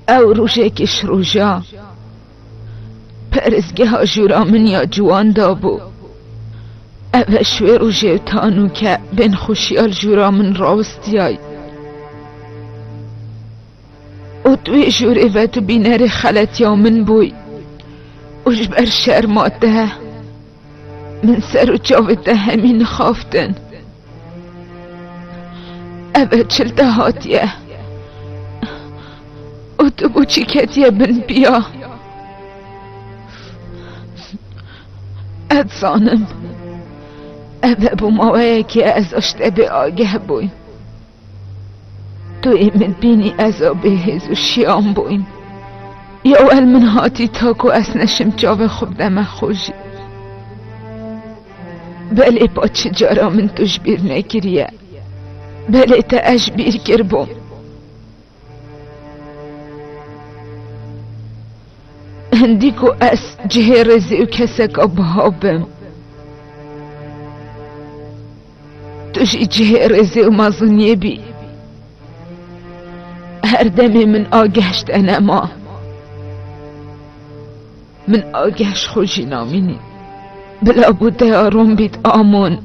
او روژکش روژا پرزگه ها جورا من یا جوان دابو او شوی روژه تانو که بین خوشیال جورا من راستیای او توی جوره و تو بینر خلط یا من بوی اوش بر شرماته من سر و جاوته همین خافتن او چلته هاتیه او تو بو چی کتیه بن بیا ادزانم او بو موه که از اشته به آگه بویم تو ایمن بینی از آبه هزو شیام بویم یا اول من هاتی تاکو از نشم جاوه خوب دمه خوشی بله با چه جارا من توش بیر نگیریه بله تا اش بیر گر بوم هندی کو از جه رزی و کسک آبهابم توش جه رزی و مازنیه بی هر دمی من آگهشت انما من آگهش خوشی نامینی بلا بوده آروم بید آمون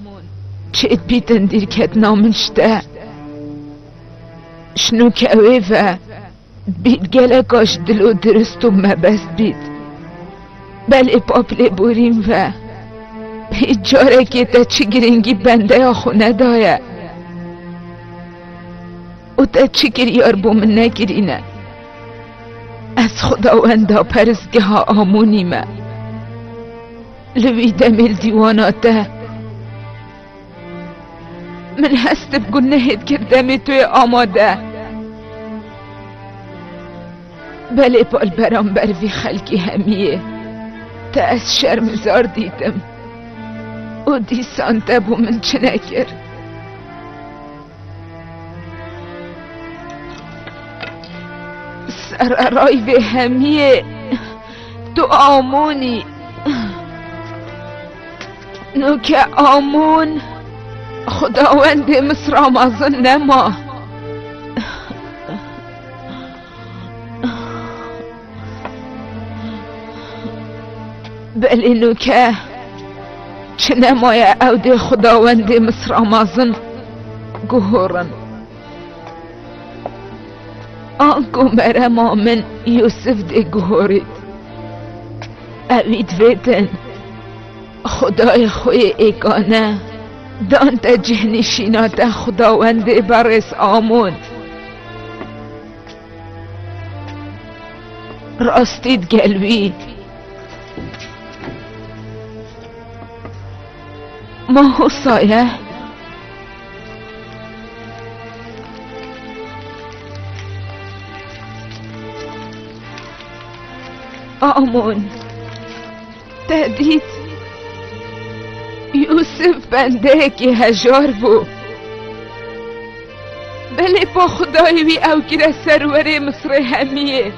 چه بیتن دیر کت نامنشته شنو که اوه بید گلکاش دلو درست و مبست بید بله پاپله بوریم و هیچ جاره که تا چه گرنگی بنده یا خونه دایه او تا چه گریار بو من نگرینه از خداوندا پرزگه ها آمونیمه لوی دمیل دیواناته من هست بگو نهید کردمی توی آماده بله پال برام بروی خلقی همیه تا از شرمزار دیدم او دیسان تبو من چه نکر سرارای به همیه تو آمونی نو که آمون خداوند مصر آمازن نما بله نو که چه نمایه او ده خداوند مصر آمازن گهورن آنکو مرما من یوسف ده گهورید اوید ویدن خدای خوی ایگانه دانت جهنشینات خداوند برس آمون راستید گلوی ما حسایه آمون تهدید یوسف بنده که هجار بو بله با خدای وی او گره سرور مصر همیه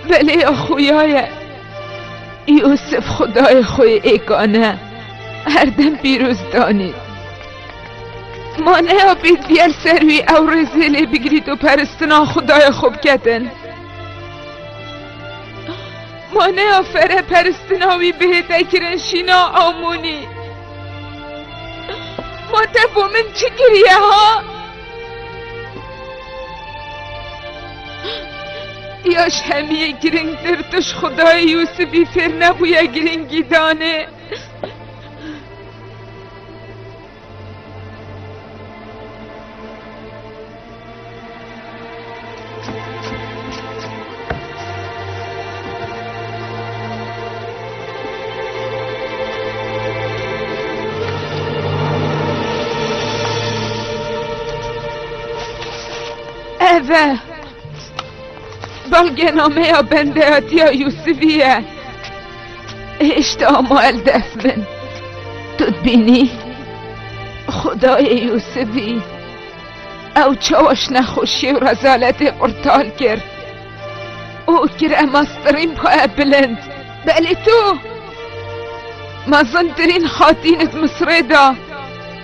بله اخویای یوسف خدای خوی ایگانه هر دم پیروز دانید ما نه بید بیال سروی او رزیلی بگرید و پرستنا خدای خوب کتن ما نه فره پرستناوی به تکرن شینا آمونی ما تبو من چی گریه ها یاش همیه گرنگ در توش خدای یوسفی فر نبویا گرنگی دانه اوه بالگنامه یا بندهاتی یا یوسفیه اشتامال دفمن تو بینی خدای یوسفی او چاوش نخوشی و رزالت قرطال کرد او کره مسترین پای بلند بله تو مزنترین خاتینت مصر دا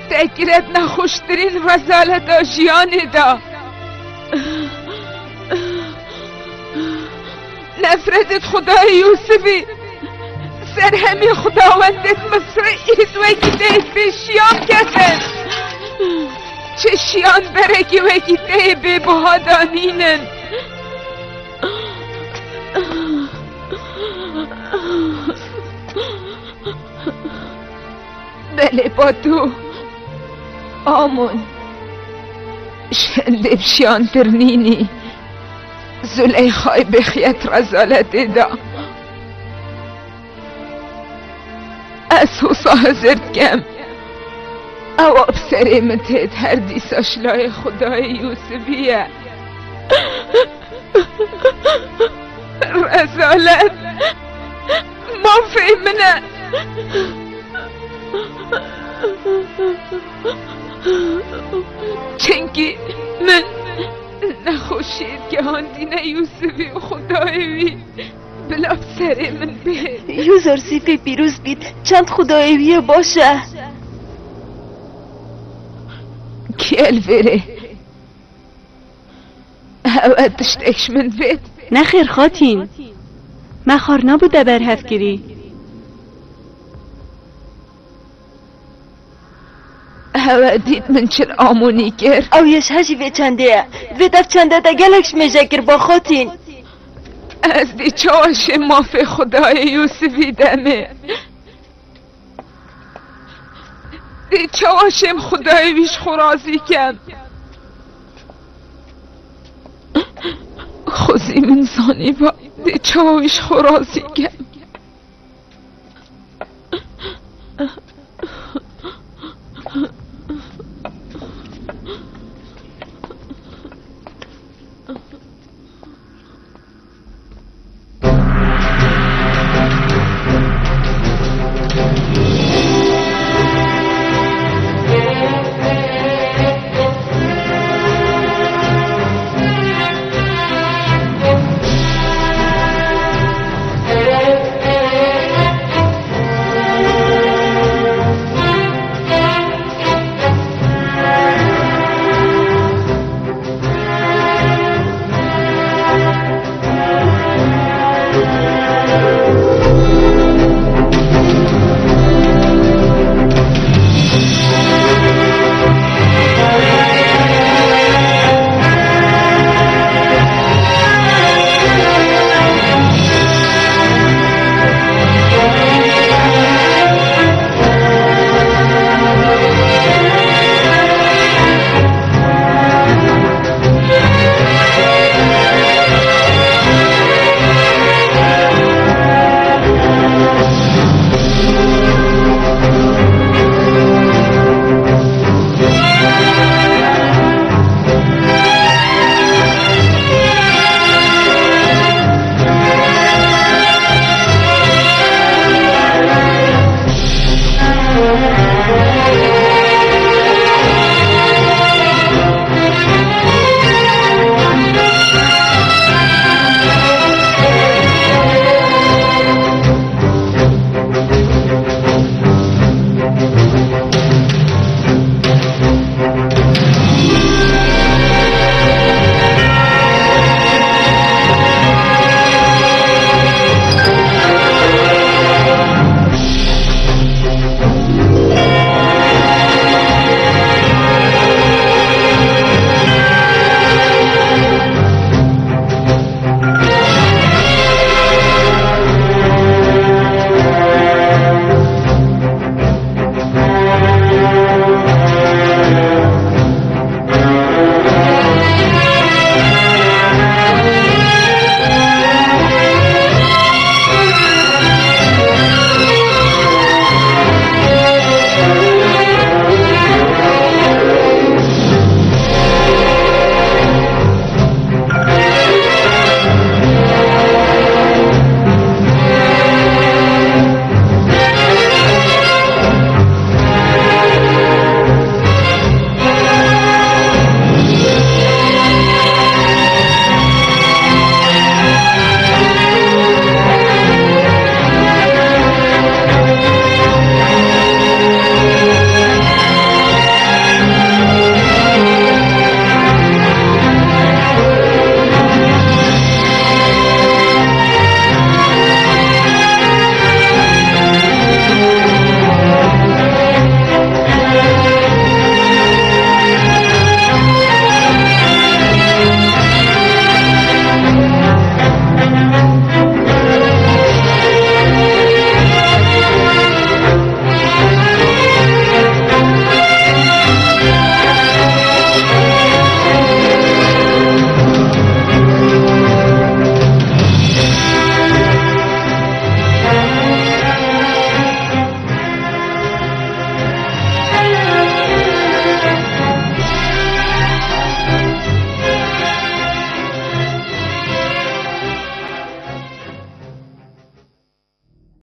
تکرت نخوشترین رزالت آجیان دا نفرتت خدای یوسفی سر همی خداوندت مصرعید وگیده بشیام کسن چه شیان برگی وگیده به بهادانینن بله با تو آمون شنده بشیان ترنینی زلیخای بخیت رزالت دا از حسا حضرت کم او ابسره متهد هر دیسا شلای خدای یوسفیه رزالت ما فهمنا چنگی من نخوشید که هاندینه یوسفی و خدایوی بلا سر من به یوزر سیفی پیروز بید چند خدایویه باشه کیل بره هوا تشتکش من بید نخیر خاتین مخار نبوده بر هفگیری هوا دید من چر آمونی کرد او یش هجی به چنده ویدف چنده دا گلکش میجکر با خاتین از دی چاوش مافی خدای یوسفی دمه دی چاوشم خدای ویش خورازی کم خوزی من زانی با دی چاوش خورازی کم